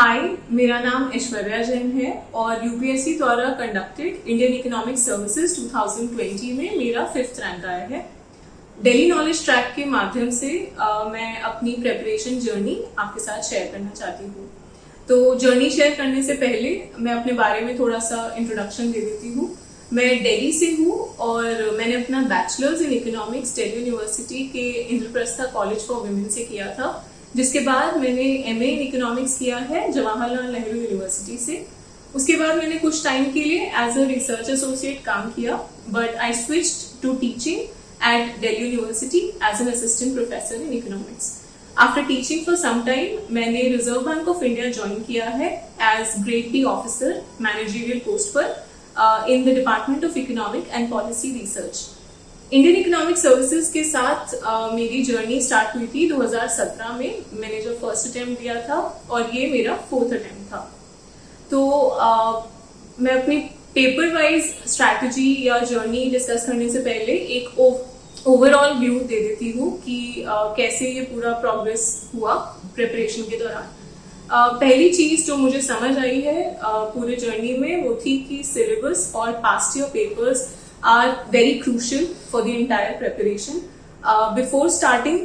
हाय, मेरा नाम ऐश्वर्या जैन है और यूपीएससी द्वारा कंडक्टेड इंडियन इकोनॉमिक सर्विसेज 2020 में मेरा 5th रैंक आया है। डेली नॉलेज ट्रैक के माध्यम से मैं अपनी प्रेपरेशन जर्नी आपके साथ शेयर करना चाहती हूँ। तो जर्नी शेयर करने से पहले मैं अपने बारे में थोड़ा सा इंट्रोडक्शन दे देती हूँ। मैं दिल्ली से हूँ और मैंने अपना bachelors in economics Delhi university के इंद्रप्रस्था कॉलेज फॉर वुमेन से किया था, जिसके बाद मैंने एमए इन इकोनॉमिक्स किया है जवाहरलाल नेहरू यूनिवर्सिटी से। उसके बाद मैंने कुछ टाइम के लिए एज अ रिसर्च एसोसिएट काम किया, but I switched to teaching at Delhi University as an assistant professor in economics. After teaching for some time मैंने Reserve Bank of India join किया है as grade B officer managerial post पर in the department of economic and policy research. Indian Economic Services के साथ मेरी journey start हुई थी 2017 में। मैंने जो फर्स्ट अटेम्प्ट दिया था और ये मेरा 4th अटेम्प्ट था। तो मैं अपनी पेपर वाइज स्ट्रैटेजी या जर्नी डिस्कस करने से पहले एक ओवरऑल व्यू दे देती हूँ कि कैसे ये पूरा प्रोग्रेस हुआ प्रिपरेशन के दौरान। पहली चीज जो मुझे समझ आई है पूरे जर्नी में वो थी कि सिलेबस और past year papers are very crucial for the entire preparation. Before starting,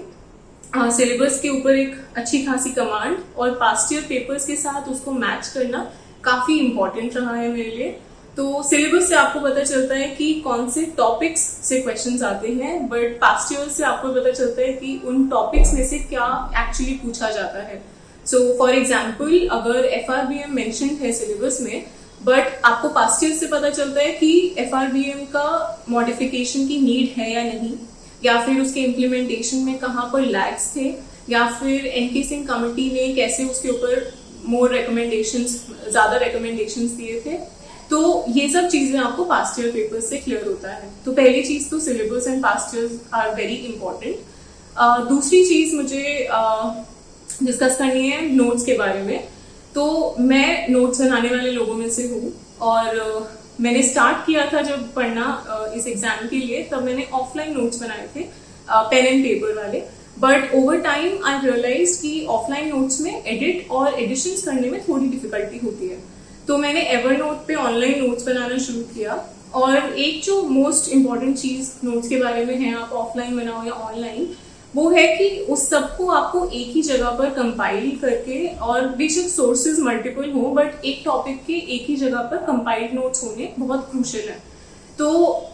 syllabus के ऊपर एक अच्छी खासी कमांड और पास्ट ईयर पेपर्स के साथ उसको मैच करना काफी इम्पोर्टेंट रहा है मेरे लिए। तो सिलेबस से आपको पता चलता है कि कौन से टॉपिक्स से क्वेश्चंस आते हैं, बट पास्ट ईयर से आपको पता चलता है कि उन टॉपिक्स में से क्या एक्चुअली पूछा जाता है। सो फॉर एग्जाम्पल, अगर FRBM मेंशन है सिलेबस में, बट आपको पास्ट ईयर से पता चलता है कि FRBM का मॉडिफिकेशन की नीड है या नहीं, या फिर उसके इम्प्लीमेंटेशन में कहाँ पर लैग्स थे, या फिर एनके सिंह कमेटी ने कैसे उसके ऊपर ज्यादा रिकमेंडेशंस दिए थे। तो ये सब चीजें आपको पास्ट ईयर पेपर से क्लियर होता है। तो पहली चीज तो syllabus and past year are very important. दूसरी चीज मुझे डिस्कस करनी है नोट्स के बारे में। तो मैं नोट्स बनाने वाले लोगों में से हूँ और मैंने स्टार्ट किया था जब पढ़ना इस एग्जाम के लिए, तब मैंने ऑफलाइन नोट्स बनाए थे पेन एंड पेपर वाले। But over time I realise कि ऑफलाइन नोट्स में एडिट और एडिशंस करने में थोड़ी डिफिकल्टी होती है। तो मैंने एवरनोट पे ऑनलाइन नोट्स बनाना शुरू किया। और एक जो मोस्ट इम्पॉर्टेंट चीज नोट्स के बारे में है, आप ऑफलाइन बनाओ या ऑनलाइन, वो है कि उस सबको आपको एक ही जगह पर कंपाइल करके, और बेशक सोर्सेज मल्टीपल हो, बट एक टॉपिक के एक ही जगह पर कंपाइल्ड नोट्स होने बहुत क्रूशियल है। तो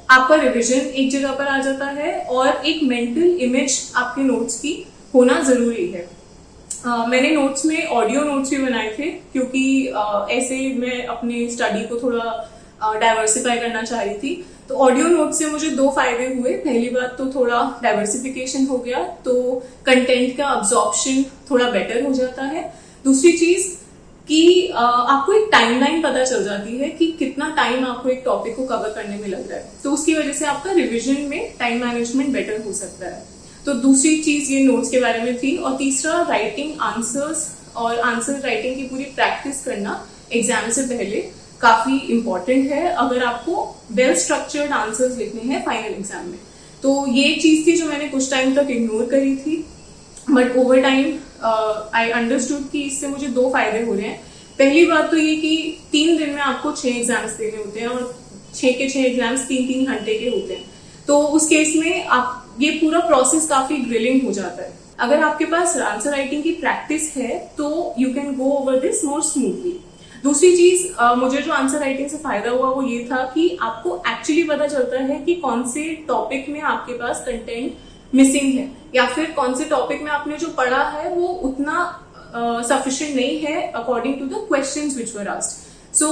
आपका रिवीजन एक जगह पर आ जाता है और एक मेंटल इमेज आपके नोट्स की होना जरूरी है। मैंने नोट्स में ऑडियो नोट्स भी बनाए थे, क्योंकि ऐसे मैं अपने स्टडी को थोड़ा डाइवर्सिफाई करना चाह रही थी। तो ऑडियो नोट से मुझे 2 फायदे हुए। पहली बात तो थोड़ा डाइवर्सिफिकेशन हो गया, तो कंटेंट का अब्जॉर्प्शन थोड़ा बेटर हो जाता है। दूसरी चीज कि आपको एक टाइमलाइन पता चल जाती है कि कितना टाइम आपको एक टॉपिक को कवर करने में लग रहा है, तो उसकी वजह से आपका रिविजन में टाइम मैनेजमेंट बेटर हो सकता है। तो दूसरी चीज ये नोट्स के बारे में थी। और तीसरा, राइटिंग आंसर्स और आंसर राइटिंग की पूरी प्रैक्टिस करना एग्जाम से पहले काफी इंपॉर्टेंट है, अगर आपको वेल स्ट्रक्चर्ड आंसर्स लिखने हैं फाइनल एग्जाम में। तो ये चीज थी जो मैंने कुछ टाइम तक इग्नोर करी थी, but over time I understood कि इससे मुझे 2 फायदे हो रहे हैं। पहली बात तो ये कि 3 दिन में आपको 6 एग्जाम्स देने होते हैं और 6 के 6 एग्जाम्स 3-3 घंटे के होते हैं। तो उस केस में आप ये पूरा प्रोसेस काफी ग्रिलिंग हो जाता है। अगर आपके पास आंसर राइटिंग की प्रैक्टिस है तो you can go over this more smoothly. दूसरी चीज मुझे जो आंसर राइटिंग से फायदा हुआ वो ये था कि आपको एक्चुअली पता चलता है कि कौन से टॉपिक में आपके पास कंटेंट मिसिंग है, या फिर कौन से टॉपिक में आपने जो पढ़ा है वो उतना सफिशिएंट नहीं है according to the questions which were asked. So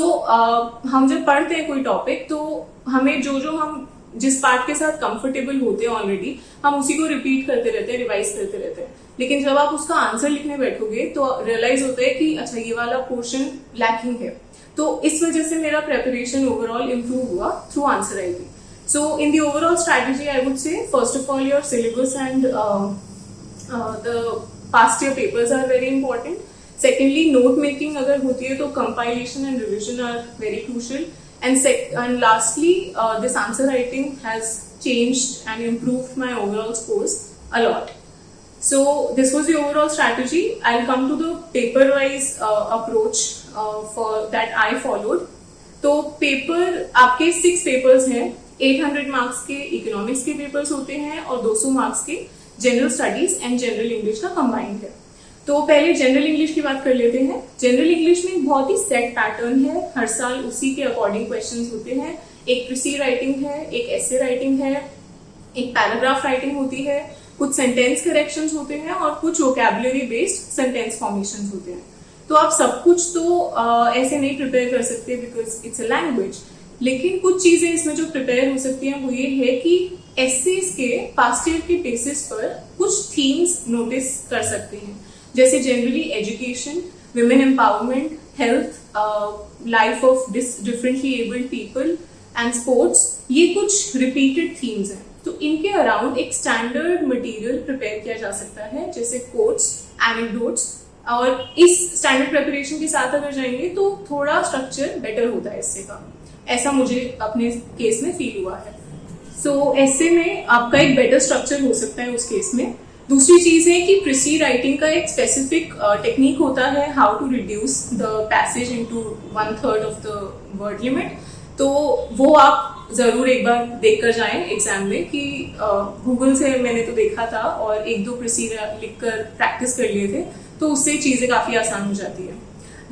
हम जब पढ़ते हैं कोई टॉपिक, तो हमें जो हम जिस पार्ट के साथ कंफर्टेबल होते हैं ऑलरेडी, हम उसी को रिपीट करते रहते हैं, रिवाइज करते रहते हैं। लेकिन जब आप उसका आंसर लिखने बैठोगे तो रियलाइज होता है कि अच्छा, ये वाला पोर्शन लैकिंग है। तो इस वजह से मेरा प्रेपरेशन ओवरऑल इम्प्रूव हुआ through answer writing. So in the overall strategy I would say, first of all your syllabus and the past year papers are very important. Secondly, note making अगर होती है तो compilation and revision are very crucial. And lastly, this answer writing has changed and improved my overall scores a lot. So this was the overall strategy. I'll come to the paper wise approach for that I followed. तो paper आपके 6 papers हैं, 800 marks के economics के papers होते हैं और 200 marks के general studies and general English का कंबाइंड है। तो पहले जनरल इंग्लिश की बात कर लेते हैं। जनरल इंग्लिश में एक बहुत ही सेट पैटर्न है, हर साल उसी के अकॉर्डिंग क्वेश्चंस होते हैं। एक प्रीसी राइटिंग है, एक एसे राइटिंग है, एक पैराग्राफ राइटिंग होती है, कुछ सेंटेंस करेक्शंस होते हैं और कुछ वोकैबुलरी बेस्ड सेंटेंस फॉर्मेशंस होते हैं। तो आप सब कुछ तो ऐसे नहीं प्रिपेयर कर सकते बिकॉज इट्स अ लैंग्वेज, लेकिन कुछ चीजें इसमें जो प्रिपेयर हो सकती हैं वो ये है कि एसेज के पास्ट ईयर के बेसिस पर कुछ थीम्स नोटिस कर सकते हैं, जैसे generally education, women empowerment, health, life of differently abled people and sports. ये कुछ रिपीटेड थीम्स हैं, तो इनके अराउंड एक स्टैंडर्ड मटेरियल प्रिपेयर किया जा सकता है, जैसे कोट्स, एनेक्डोट्स। और इस स्टैंडर्ड प्रिपरेशन के साथ अगर जाएंगे तो थोड़ा स्ट्रक्चर बेटर होता है इससे का, ऐसा मुझे अपने केस में फील हुआ है। सो ऐसे में आपका एक बेटर स्ट्रक्चर हो सकता है उस केस में। दूसरी चीज है कि प्रीसी राइटिंग का एक स्पेसिफिक टेक्निक होता है, how to reduce the passage into 1/3 of the word limit. तो वो आप जरूर एक बार देख कर जाएं एग्जाम में, कि गूगल से मैंने तो देखा था और 1-2 प्रीसी लिखकर प्रैक्टिस कर लिए थे, तो उससे चीजें काफी आसान हो जाती है।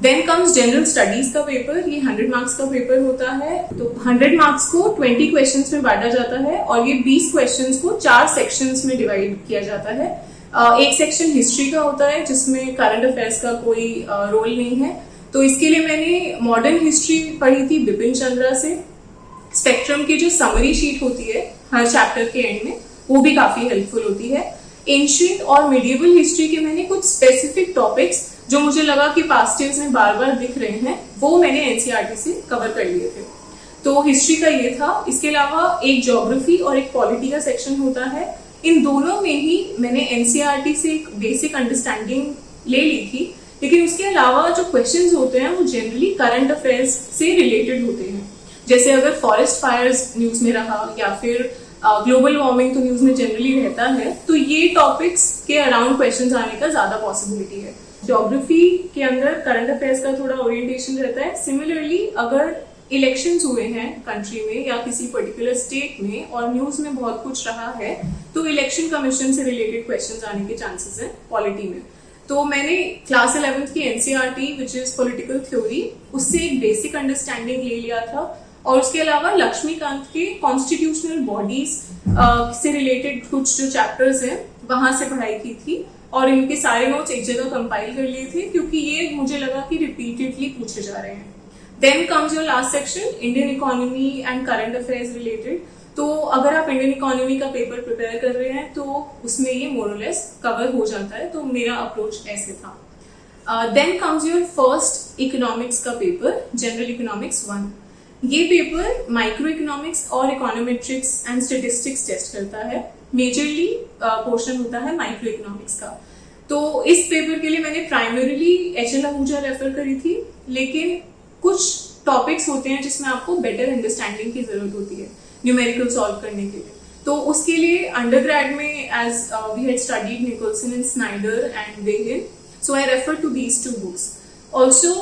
देन कम्स जनरल स्टडीज का पेपर। ये 100 मार्क्स का पेपर होता है। तो 100 मार्क्स को 20 क्वेश्चंस में बांटा जाता है और ये 20 क्वेश्चंस को 4 सेक्शंस में डिवाइड किया जाता है। एक सेक्शन हिस्ट्री का होता है जिसमें करंट अफेयर्स का कोई रोल नहीं है, तो इसके लिए मैंने मॉडर्न हिस्ट्री पढ़ी थी बिपिन चंद्रा से। स्पेक्ट्रम की जो समरी शीट होती है हर चैप्टर के एंड में, वो भी काफी हेल्पफुल होती है। एंशिएंट और मिडिएवल हिस्ट्री के मैंने कुछ स्पेसिफिक टॉपिक्स जो मुझे लगा कि पास्ट ईयर्स में बार बार दिख रहे हैं, वो मैंने एनसीईआरटी से कवर कर लिए थे। तो हिस्ट्री का ये था। इसके अलावा एक ज्योग्राफी और एक पॉलिटी का सेक्शन होता है। इन दोनों में ही मैंने एनसीईआरटी से एक बेसिक अंडरस्टैंडिंग ले ली थी, लेकिन उसके अलावा जो क्वेश्चंस होते हैं वो जनरली करंट अफेयर्स से रिलेटेड होते हैं। जैसे अगर फॉरेस्ट फायर्स न्यूज में रहा या फिर ग्लोबल वार्मिंग तो न्यूज में जनरली रहता है, तो ये टॉपिक्स के अराउंड क्वेश्चंस आने का ज्यादा पॉसिबिलिटी है। ज्योग्राफी के अंदर करंट अफेयर्स का थोड़ा ओरिएंटेशन रहता है। सिमिलरली अगर इलेक्शंस हुए हैं कंट्री में या किसी पर्टिकुलर स्टेट में और न्यूज में बहुत कुछ रहा है, तो इलेक्शन कमीशन से रिलेटेड क्वेश्चंस आने के चांसेस है पॉलिटी में। तो मैंने क्लास 11th की NCERT which is political theory, उससे एक बेसिक अंडरस्टैंडिंग ले लिया था और उसके अलावा लक्ष्मीकांत के कॉन्स्टिट्यूशनल बॉडीज से रिलेटेड कुछ जो चैप्टर्स हैं वहां से पढ़ाई की थी और इनके सारे नोट्स एक जगह कंपाइल कर लिए थे, क्योंकि ये मुझे लगा कि रिपीटेडली पूछे जा रहे हैं। Then comes your last section, Indian economy and current affairs related. तो अगर आप इंडियन इकोनॉमी का पेपर प्रिपेयर कर रहे हैं तो उसमें ये मोरलेस कवर हो जाता है, तो मेरा अप्रोच ऐसे था। Then comes your first economics का पेपर, जनरल इकोनॉमिक्स 1। ये पेपर माइक्रो इकोनॉमिक्स और इकोनॉमेट्रिक्स एंड स्टेटिस्टिक्स टेस्ट करता है। मेजरली पोर्शन होता है माइक्रो इकोनॉमिक्स का। तो इस पेपर के लिए मैंने प्राइमरीली एच.एल. आहूजा रेफर करी थी, लेकिन कुछ टॉपिक्स होते हैं जिसमें आपको बेटर अंडरस्टैंडिंग की जरूरत होती है न्यूमेरिकल सॉल्व करने के लिए। तो उसके लिए अंडरग्रेड में as we had studied Nicholson and Snyder and Varian, so I refer to these 2 books. Also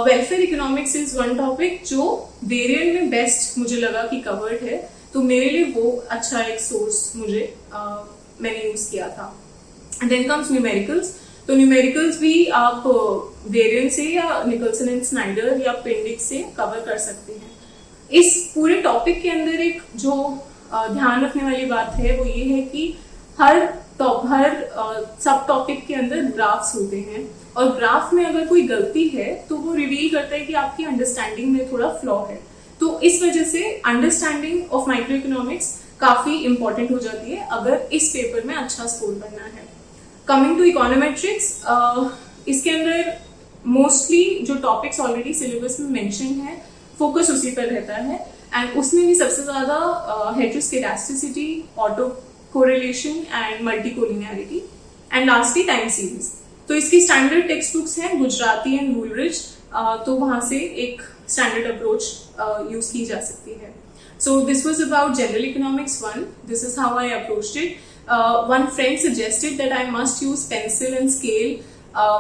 welfare economics is one topic जो वेरिएंट में बेस्ट मुझे लगा कि कवर्ड है, तो मेरे लिए वो अच्छा एक सोर्स मुझे मैंने यूज किया था। Then comes numericals. तो न्यूमेरिकल्स भी आप वेरिएंट से या निकोलसन एंड स्नाइडर या पेंडिक्स से कवर कर सकते हैं। इस पूरे टॉपिक के अंदर एक जो ध्यान रखने वाली बात है वो ये है कि हर सब टॉपिक के अंदर ग्राफ्स होते हैं और ग्राफ में अगर कोई गलती है तो वो रिवील करता है कि आपकी अंडरस्टैंडिंग में थोड़ा फ्लॉ है। तो इस वजह से अंडरस्टैंडिंग ऑफ माइक्रो इकोनॉमिक्स काफी इंपॉर्टेंट हो जाती है अगर इस पेपर में अच्छा स्कोर करना है। कमिंग टू इकोनॉमेट्रिक्स, इसके अंदर मोस्टली जो टॉपिक्स ऑलरेडी सिलेबस में मेंशन है फोकस उसी पर रहता है एंड उसमें भी सबसे ज्यादा heteroscedasticity, auto correlation and multicollinearity and lastly time series. तो इसकी स्टैंडर्ड टेक्स्ट बुक्स हैं गुजराती एंड वुलरिच, तो वहां से एक स्टैंडर्ड अप्रोच यूज की जा सकती है। So this was about general economics 1. This is how I approached it. one friend suggested that I must use pencil and scale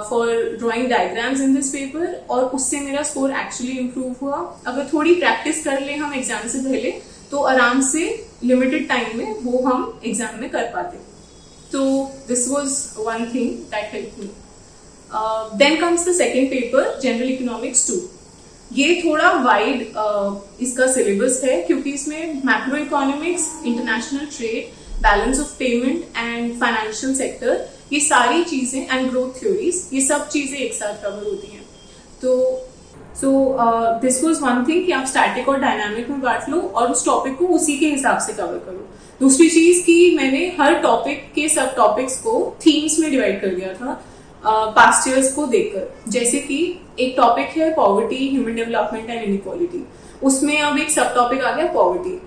for drawing diagrams in this paper, और उससे मेरा score actually improve हुआ. अगर थोड़ी practice कर ले हम exam से पहले तो आराम से लिमिटेड टाइम में वो हम एग्जाम में कर पाते. तो this was one thing that help me. Then comes the second paper, general economics 2. ये थोड़ा वाइड इसका सिलेबस है क्योंकि इसमें macro economics, international trade, balance of payment and financial sector, ये सारी चीजें एंड ग्रोथ थ्योरीज, ये सब चीजें एक साथ कवर होती हैं. तो दिस वाज वन थिंग कि आप स्टैटिक और डायनामिक में बांट लो और उस टॉपिक को उसी के हिसाब से कवर करो. दूसरी चीज कि मैंने हर टॉपिक के सब टॉपिक्स को थीम्स में डिवाइड कर दिया था पास्ट ईयर्स को देखकर. जैसे कि एक टॉपिक है poverty, human development and inequality, उसमें अब एक सब टॉपिक आ गया पॉवर्टी.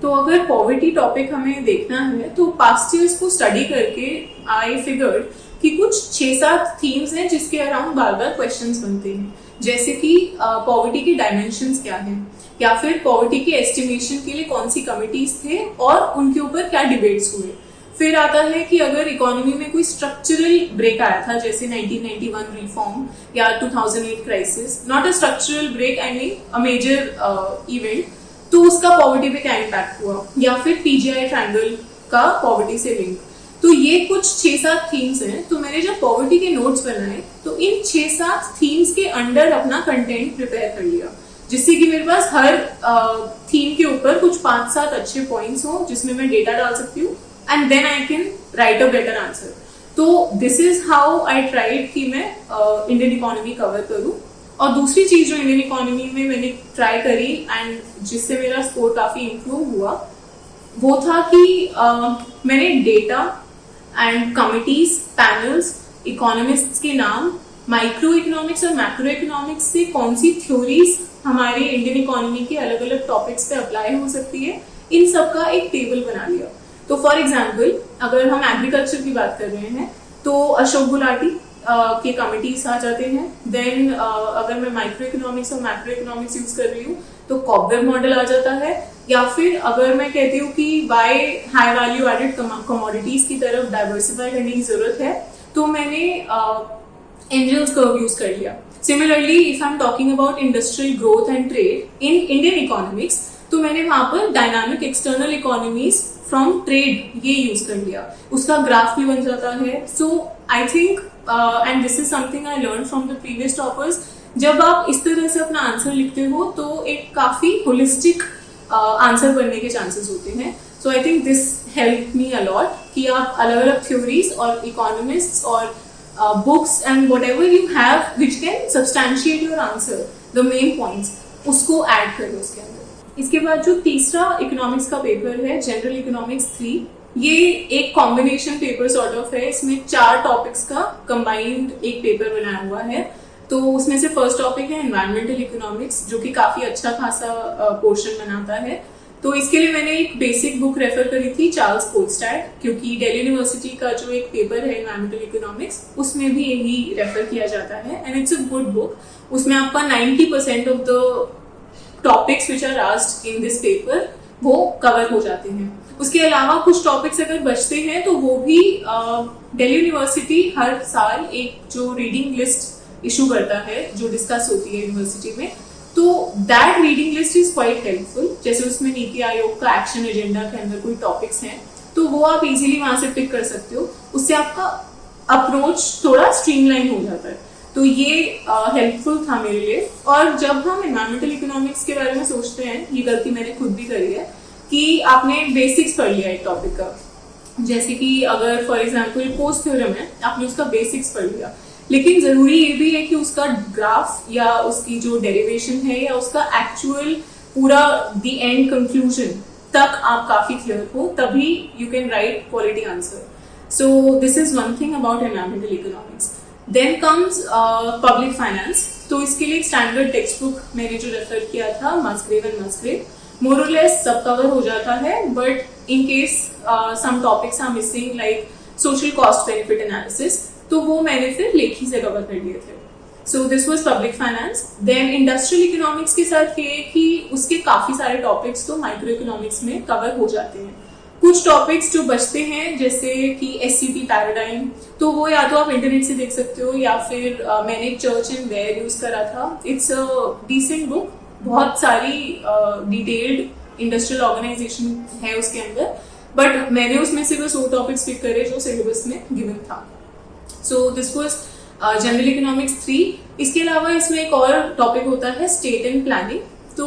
तो अगर पॉवर्टी टॉपिक हमें देखना है तो पास्ट ईयर्स को स्टडी करके आई फिगर्ड कि कुछ 6-7 थीम्स हैं जिसके अराउंड बार बार क्वेश्चंस बनते हैं. जैसे कि पॉवर्टी के डायमेंशंस क्या हैं, या फिर पॉवर्टी के एस्टिमेशन के लिए कौन सी कमिटीज थे और उनके ऊपर क्या डिबेट्स हुए. फिर आता है कि अगर इकोनॉमी में कोई स्ट्रक्चरल ब्रेक आया था, जैसे 1991 रिफॉर्म या 2008 crisis, not a structural break, I mean a major event, तो उसका पॉवर्टी पे क्या इम्पैक्ट हुआ, या फिर पीजीआई ट्रायंगल का पॉवर्टी से लिंक. तो ये कुछ 6-7 थीम्स हैं. तो मैंने जब पॉवर्टी के नोट्स बनाए तो इन 6-7 थीम्स के अंडर अपना कंटेंट प्रिपेयर कर लिया, जिससे कि मेरे पास हर थीम के ऊपर कुछ 5-7 अच्छे पॉइंट्स हो जिसमें मैं डेटा डाल सकती हूँ, and then I can write a better answer. तो this is how I tried कि मैं इंडियन इकोनॉमी कवर करूँ. और दूसरी चीज जो इंडियन इकोनॉमी में मैंने ट्राई करी एंड जिससे मेरा स्कोर काफी इम्प्रूव हुआ, वो था कि मैंने data and committees, panels, economists के नाम, माइक्रो इकोनॉमिक्स और मैक्रो इकोनॉमिक्स से कौन सी थ्योरीज हमारे इंडियन इकोनॉमी के अलग अलग टॉपिक्स पे अप्लाई हो सकती है, इन सब का एक टेबल बना लिया. तो फॉर एग्जाम्पल अगर हम एग्रीकल्चर की बात कर रहे हैं तो अशोक गुलाटी के कमिटीज आ जाते हैं. देन अगर मैं माइक्रो इकोनॉमिक्स और मैक्रो इकोनॉमिक्स यूज कर रही हूँ तो कॉबवेब मॉडल आ जाता है. या फिर अगर मैं कहती हूँ कि why high value added commodities की तरफ डाइवर्सिफाई करने की जरूरत है, तो मैंने एंजल्स कर्व यूज कर लिया. Similarly if I am talking about industrial growth and trade in Indian economics, तो मैंने वहां पर dynamic external economies from trade ये यूज कर लिया, उसका ग्राफ भी बन जाता है. So I think and this is something I learn from the previous toppers, जब आप इस तरह से अपना आंसर लिखते हो तो एक काफी होलिस्टिक आंसर बनने के चांसेस होते हैं. So I think this help me a lot कि आप अलग अलग थ्योरीज और इकोनॉमिस्ट्स और books and whatever you have which can substantiate your answer, the main points, उसको ऐड करो उसके अंदर. इसके बाद जो तीसरा इकोनॉमिक्स का पेपर है, जनरल इकोनॉमिक्स 3, ये एक कॉम्बिनेशन पेपर सॉर्ट ऑफ है. इसमें 4 टॉपिक्स का कंबाइंड एक पेपर बनाया हुआ है. तो उसमें से फर्स्ट टॉपिक है एनवायरमेंटल इकोनॉमिक्स, जो कि काफी अच्छा खासा पोर्शन बनाता है. तो इसके लिए मैंने एक बेसिक बुक रेफर करी थी, चार्ल्स कोलस्टैट, क्योंकि दिल्ली यूनिवर्सिटी का जो एक पेपर है एनवायरमेंटल इकोनॉमिक्स, उसमें भी यही रेफर किया जाता है and it's a good book. उसमें आपका 90% of the topics which are asked in this paper वो कवर हो जाते हैं. उसके अलावा कुछ टॉपिक्स अगर बचते हैं तो वो भी दिल्ली यूनिवर्सिटी हर साल एक जो रीडिंग लिस्ट इशू करता है जो डिस्कस होती है यूनिवर्सिटी में. तो that reading list is quite helpful. जैसे उसमें नीति आयोग का एक्शन एजेंडा के अंदर कोई टॉपिक्स हैं तो वो आप इजीली वहां से पिक कर सकते हो. उससे आपका अप्रोच थोड़ा स्ट्रीमलाइन हो जाता है. तो ये हेल्पफुल था मेरे लिए. और जब हम एनवायरमेंटल इकोनॉमिक्स के बारे में सोचते हैं, ये गलती मैंने खुद भी करी है कि आपने बेसिक्स पढ़ लिया एक टॉपिक का. जैसे कि अगर फॉर एग्जाम्पल पोस्ट थ्योरम है, आपने उसका बेसिक्स पढ़ लिया, लेकिन जरूरी ये भी है कि उसका ग्राफ या उसकी जो डेरिवेशन है या उसका एक्चुअल पूरा द एंड कंक्लूजन तक आप काफी क्लियर हो, तभी you can write quality answer. So this is one thing about environmental economics. Then comes public finance. तो इसके लिए एक स्टैंडर्ड टेक्स्ट बुक मैंने जो रेफर किया था, मस्ग्रेव एंड मस्ग्रेव, मोर और लेस सब कवर हो जाता है. But in case some topics are missing like social cost benefit analysis, तो वो मैंने फिर लेखी से कवर कर लिए थे. So this was public finance. Then industrial economics के साथ ये कि उसके काफी सारे टॉपिक्स तो माइक्रो इकोनॉमिक्स में कवर हो जाते हैं. कुछ टॉपिक्स जो बचते हैं जैसे कि SCP पैराडाइम, तो वो या तो आप इंटरनेट से देख सकते हो या फिर मैंने एक चर्च एंड वेयर यूज करा था। इट्स अ डिसेंट बुक, बहुत सारी डिटेल्ड इंडस्ट्रियल ऑर्गेनाइजेशन है उसके अंदर, बट मैंने उसमें से बस वो टॉपिक्स पिक करे जो सिलेबस में गिवन था। सो दिस वाज जनरल इकोनॉमिक्स 3। इसके अलावा इसमें एक और टॉपिक होता है स्टेट एंड प्लानिंग। तो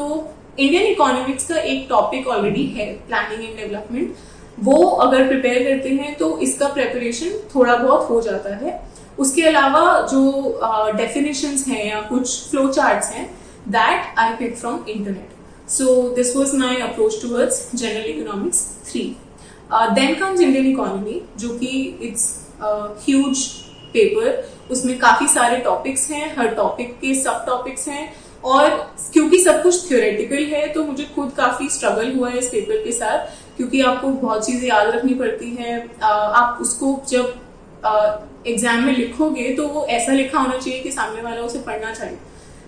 इंडियन इकोनॉमिक्स का एक टॉपिक ऑलरेडी है प्लानिंग एंड डेवलपमेंट, वो अगर प्रिपेयर करते हैं तो इसका प्रेपरेशन थोड़ा बहुत हो जाता है। उसके अलावा जो डेफिनेशंस हैं या कुछ फ्लो चार्ट्स हैं, that I pick from internet. So this was my approach towards general economics 3। Then comes Indian economy, जो कि इट्स ह्यूज पेपर, उसमें काफी सारे टॉपिक्स हैं, हर टॉपिक के सब टॉपिक्स हैं, और क्योंकि सब कुछ थ्योरेटिकल है तो मुझे खुद काफी स्ट्रगल हुआ है इस पेपर के साथ, क्योंकि आपको बहुत चीजें याद रखनी पड़ती हैं। आप उसको जब एग्जाम में लिखोगे तो वो ऐसा लिखा होना चाहिए कि सामने वाला उसे पढ़ना चाहिए,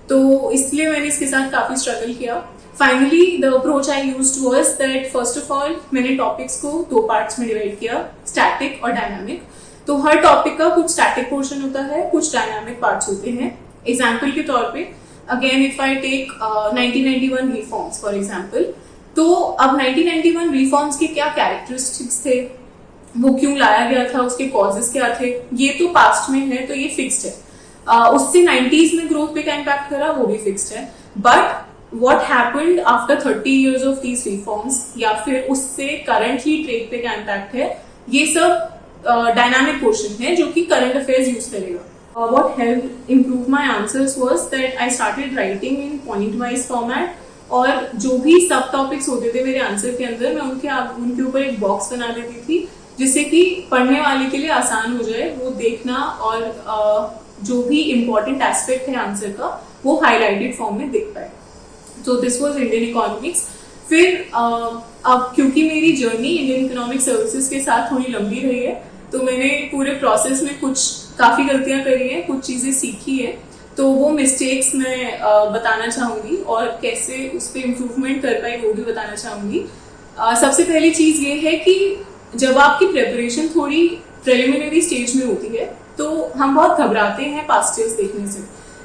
तो इसलिए मैंने इसके साथ काफी स्ट्रगल किया। Finally the approach I used was that first of all मैंने टॉपिक्स को 2 पार्ट्स में डिवाइड किया, स्टैटिक और डायनामिक। तो हर टॉपिक का कुछ स्टैटिक पोर्शन होता है, कुछ डायनामिक पार्ट्स होते हैं। एग्जाम्पल के तौर पे again if I take 1991 reforms for example, तो अब 1991 रिफॉर्म्स के क्या कैरेक्टरिस्टिक्स थे, वो क्यों लाया गया था, उसके कॉजेस क्या थे, ये तो पास्ट में है तो ये फिक्स्ड है। उससे 90s में ग्रोथ पे क्या इम्पैक्ट करा वो भी फिक्स्ड है, but what happened after 30 years of these reforms या फिर उससे करंटली ट्रेड पे क्या इम्पैक्ट है, ये सब डायनामिक पोर्शन है जो कि करंट अफेयर्स यूज करेगा। What helped improve my answers was that I started writing in point wise format, और जो भी सब टॉपिक्स होते थे मेरे आंसर के अंदर, मैं उनके ऊपर एक बॉक्स बना देती थी जिससे कि पढ़ने वाले के लिए आसान हो जाए वो देखना, और जो भी इम्पोर्टेंट एस्पेक्ट है आंसर का वो हाईलाइटेड फॉर्म में देख पाए। तो दिस वाज इंडियन इकोनॉमिक्स। फिर अब क्योंकि मेरी जर्नी इंडियन इकोनॉमिक सर्विसेज के साथ थोड़ी लंबी रही है, तो मैंने पूरे प्रोसेस में काफी गलतियां करी है, कुछ चीजें सीखी है, तो वो मिस्टेक्स मैं बताना चाहूंगी और कैसे उस पर इम्प्रूवमेंट कर पाई वो भी बताना चाहूंगी। सबसे पहली चीज ये है कि जब आपकी प्रेपरेशन थोड़ी प्रिलिमिनरी स्टेज में होती है तो हम बहुत घबराते हैं पास्ट ईयर्स देखने से,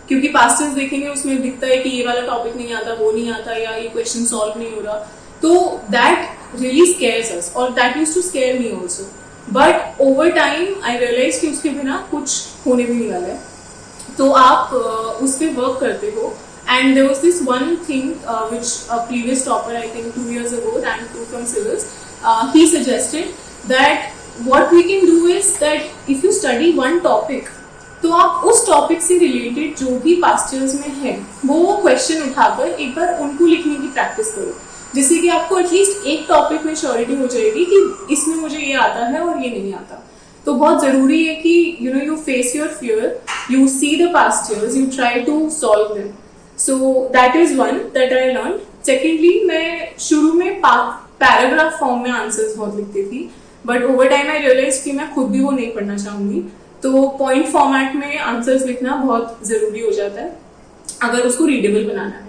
क्योंकि पास्ट ईयर्स देखेंगे उसमें दिखता है कि ये वाला टॉपिक नहीं आता, वो नहीं आता, या ये क्वेश्चन सॉल्व नहीं हो रहा, तो दैट रियली स्केयर्स अस, और that used to scare me also. But over time I realise कि उसके बिना कुछ होने भी नहीं वाला है, तो आप उस पर वर्क करते हो। And there was this one thing which a previous topper I think 2 years ago, rank 2 from civils, he suggested that what we can do is that if you study one topic, तो आप उस topic से related जो भी past years में है वो question उठाकर एक बार उनको लिखने की प्रैक्टिस करो, जिससे कि आपको एटलीस्ट एक टॉपिक में श्योरिटी हो जाएगी कि इसमें मुझे ये आता है और ये नहीं आता। तो बहुत जरूरी है कि you face your fear, you see the past years, you try to solve them. So that is one that I learn. Secondly, मैं शुरू में पैराग्राफ फॉर्म में आंसर्स बहुत लिखती थी, but over time I realise कि मैं खुद भी वो नहीं पढ़ना चाहूंगी, तो पॉइंट फॉर्मेट में आंसर्स लिखना बहुत जरूरी हो जाता है अगर उसको रीडेबल बनाना है।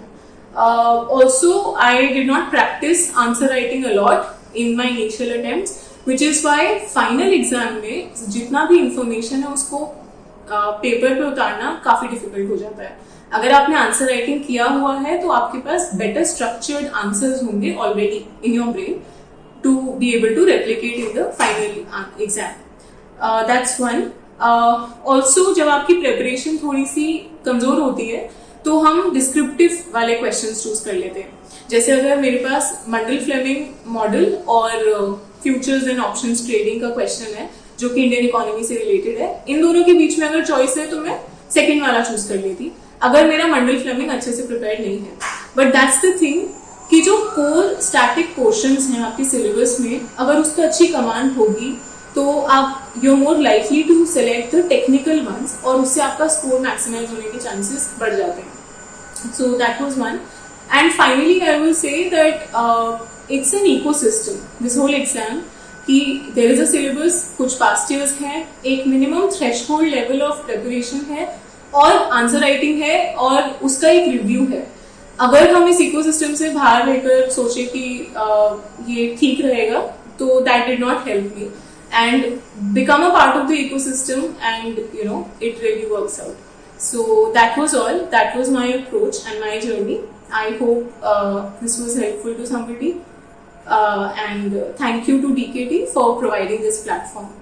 Also, I did not practice answer writing a lot in my initial attempts, which is why final exam में जितना भी information है उसको पेपर पे उतारना काफी डिफिकल्ट हो जाता है। अगर आपने आंसर राइटिंग किया हुआ है तो आपके पास बेटर स्ट्रक्चर्ड आंसर्स होंगे already in your brain to be able to replicate in the final exam. That's one. Also जब आपकी प्रेपरेशन थोड़ी सी कमजोर होती है तो हम डिस्क्रिप्टिव वाले क्वेश्चंस चूज कर लेते हैं। जैसे अगर मेरे पास मंडल फ्लेमिंग मॉडल और फ्यूचर्स एंड ऑप्शंस ट्रेडिंग का क्वेश्चन है जो कि इंडियन इकोनॉमी से रिलेटेड है, इन दोनों के बीच में अगर चॉइस है तो मैं सेकंड वाला चूज कर लेती अगर मेरा मंडल फ्लेमिंग अच्छे से प्रिपेयर नहीं है। बट दैट्स द थिंग कि जो कोर स्टैटिक पोर्शंस हैं आपके सिलेबस में, अगर उसका अच्छी कमांड होगी तो आप you more likely to select the technical ones, और उससे आपका स्कोर मैक्सिमाइज होने के चांसेस बढ़ जाते हैं। So that was one. And finally I will say that it's an ecosystem this whole exam, कि देयर इज अ सिलेबस, कुछ पास्ट ईयर्स हैं, एक minimum threshold level of preparation है, और आंसर राइटिंग है, और उसका एक रिव्यू है। अगर हम इस इकोसिस्टम से बाहर रहकर सोचे कि ये ठीक रहेगा So that did not help me, and become a part of the ecosystem, and it really works out. So that was all. That was my approach and my journey. I hope this was helpful to somebody. And thank you to DKT for providing this platform.